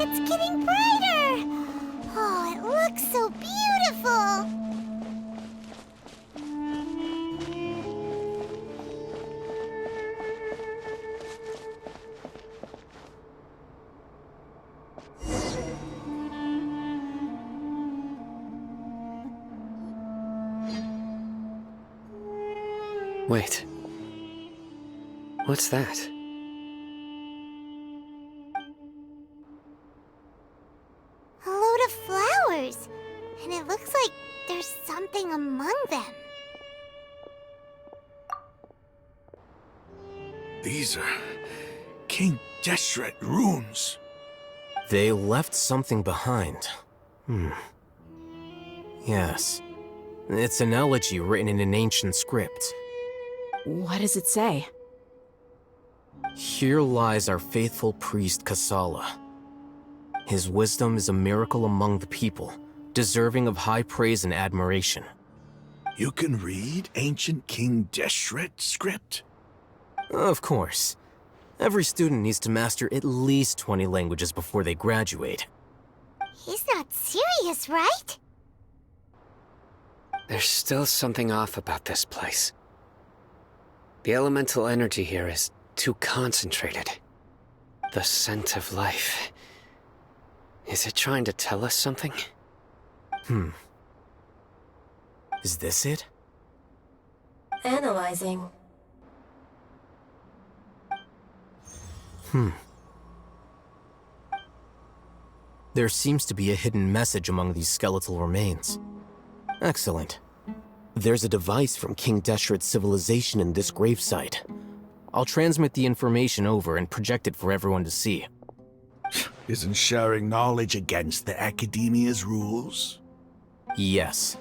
It's getting brighter! Oh, it looks so beautiful! Wait. What's that? A load of flowers, and it looks like there's something among them. These are King Deshret runes. They left something behind. Yes. It's an elegy written in an ancient script. What does it say? Here lies our faithful priest Kasala. His wisdom is a miracle among the people, deserving of high praise and admiration. You can read ancient King Deshret script? Of course. Every student needs to master at least 20 languages before they graduate. He's not serious, right? There's still something off about this place. The elemental energy here is too concentrated. The scent of life. Is it trying to tell us something? Is this it? Analyzing. There seems to be a hidden message among these skeletal remains. Excellent. There's a device from King Deshret's civilization in this gravesite. I'll transmit the information over and project it for everyone to see. Isn't sharing knowledge against the Academia's rules? Yes.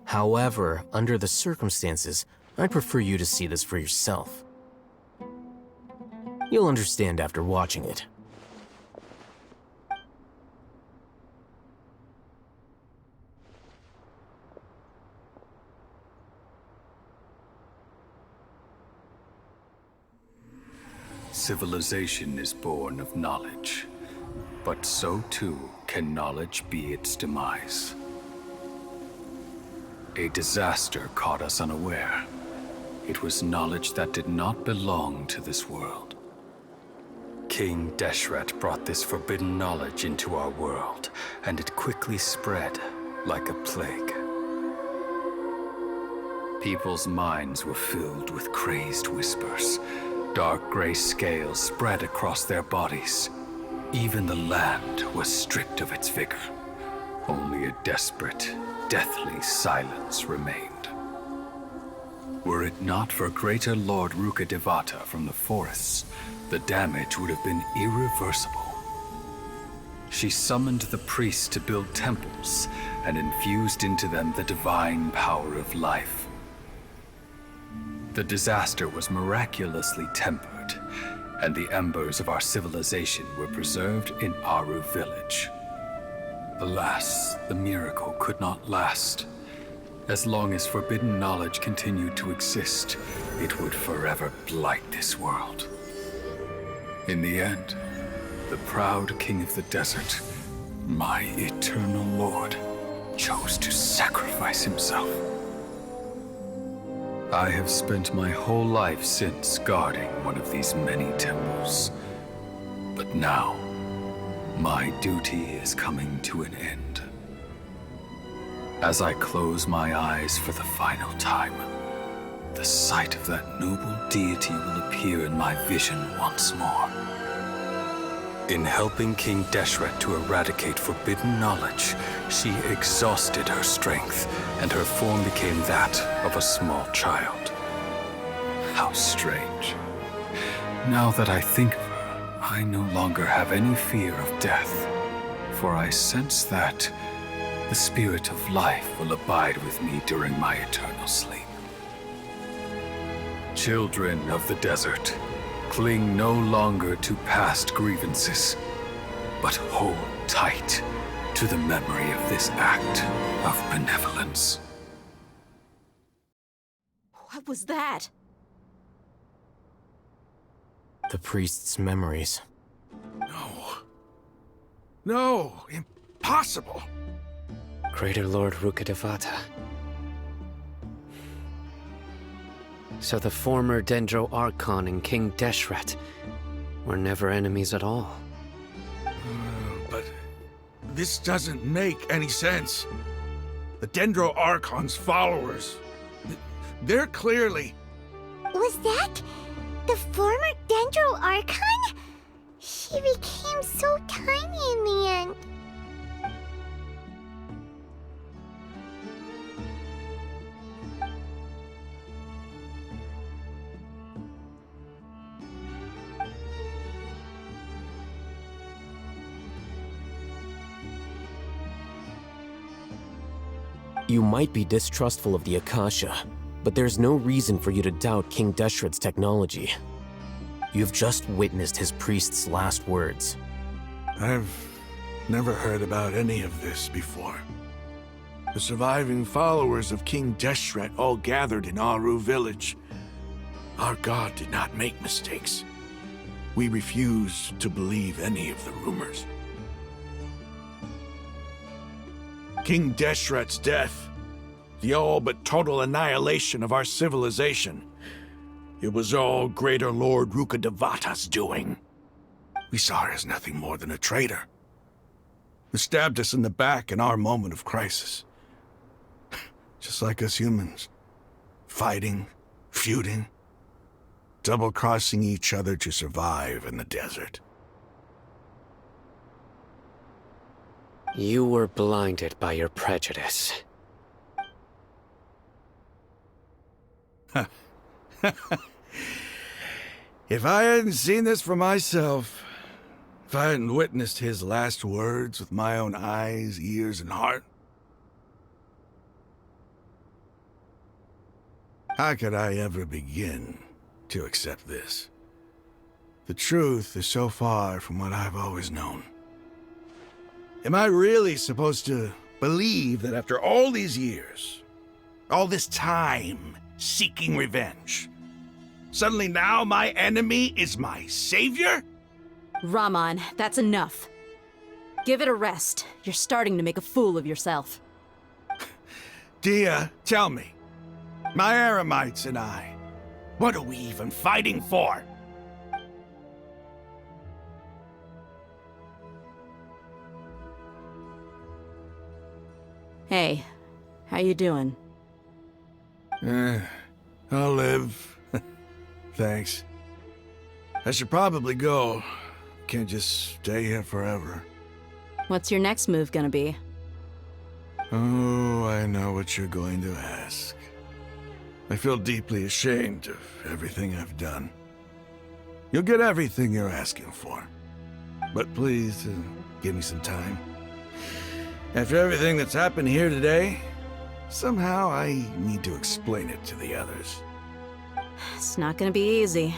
However, under the circumstances, I'd prefer you to see this for yourself. You'll understand after watching it. Civilization is born of knowledge, but so too can knowledge be its demise. A disaster caught us unaware. It was knowledge that did not belong to this world. King Deshret brought this forbidden knowledge into our world, and it quickly spread like a plague. People's minds were filled with crazed whispers. Dark gray scales spread across their bodies. Even the land was stripped of its vigor. Only a desperate, deathly silence remained. Were it not for greater Lord Rukkhadevata from the forests, the damage would have been irreversible. She summoned the priests to build temples and infused into them the divine power of life. The disaster was miraculously tempered, and the embers of our civilization were preserved in Aru village. Alas, the miracle could not last. As long as forbidden knowledge continued to exist, it would forever blight this world. In the end, the proud king of the desert, my eternal lord, chose to sacrifice himself. I have spent my whole life since guarding one of these many temples. But now, my duty is coming to an end. As I close my eyes for the final time, the sight of that noble deity will appear in my vision once more. In helping King Deshret to eradicate forbidden knowledge, she exhausted her strength, and her form became that of a small child. How strange. Now that I think of her, I no longer have any fear of death, for I sense that the spirit of life will abide with me during my eternal sleep. Children of the desert, Cling no longer to past grievances, but hold tight to the memory of this act of benevolence. What was that? The priest's memories. No, impossible. Greater Lord Rukkhadevata. So the former Dendro Archon and King Deshret were never enemies at all. But this doesn't make any sense. The Dendro Archon's followers, they're clearly... Was that the former Dendro Archon? He became so tiny in the end. You might be distrustful of the Akasha, but there's no reason for you to doubt King Deshret's technology. You've just witnessed his priest's last words. I've never heard about any of this before. The surviving followers of King Deshret all gathered in Aru village. Our god did not make mistakes. We refused to believe any of the rumors. King Deshret's death, the all but total annihilation of our civilization, it was all Greater Lord Rukkhadevata's doing. We saw her as nothing more than a traitor, who stabbed us in the back in our moment of crisis. Just like us humans, fighting, feuding, double-crossing each other to survive in the desert. You were blinded by your prejudice. If I hadn't seen this for myself, if I hadn't witnessed his last words with my own eyes, ears, and heart, how could I ever begin to accept this? The truth is so far from what I've always known. Am I really supposed to believe that after all these years, all this time seeking revenge, suddenly now my enemy is my savior? Raman, that's enough. Give it a rest. You're starting to make a fool of yourself. Dia, tell me, my Eremites and I, what are we even fighting for? Hey, how you doing? I'll live. Thanks. I should probably go. Can't just stay here forever. What's your next move gonna be? Oh, I know what you're going to ask. I feel deeply ashamed of everything I've done. You'll get everything you're asking for. But please, give me some time. After everything that's happened here today, somehow I need to explain it to the others. It's not gonna be easy.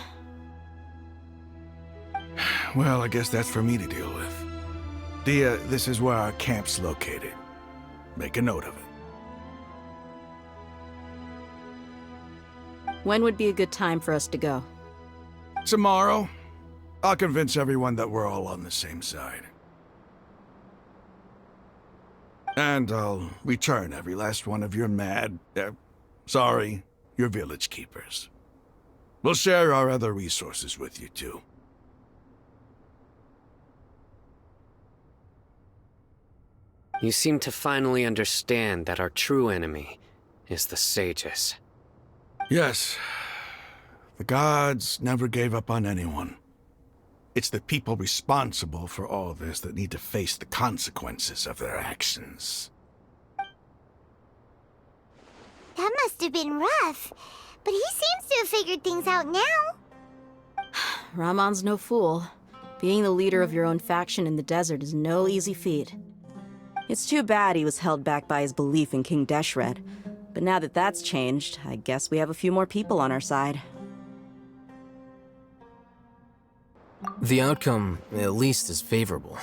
Well, I guess that's for me to deal with. Dia, this is where our camp's located. Make a note of it. When would be a good time for us to go? Tomorrow, I'll convince everyone that we're all on the same side. And I'll return every last one of your your village keepers. We'll share our other resources with you, too. You seem to finally understand that our true enemy is the sages. Yes. The gods never gave up on anyone. It's the people responsible for all this that need to face the consequences of their actions. That must have been rough, but he seems to have figured things out now. Raman's no fool. Being the leader of your own faction in the desert is no easy feat. It's too bad he was held back by his belief in King Deshret. But now that that's changed, I guess we have a few more people on our side. The outcome, at least, is favorable.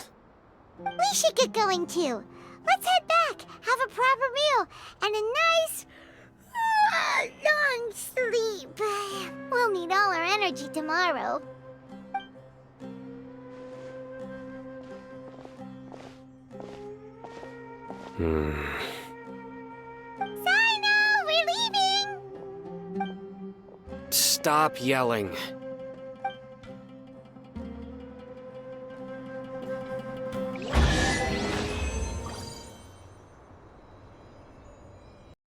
We should get going too. Let's head back, have a proper meal, and a nice, long sleep. We'll need all our energy tomorrow. Sino, we're leaving! Stop yelling.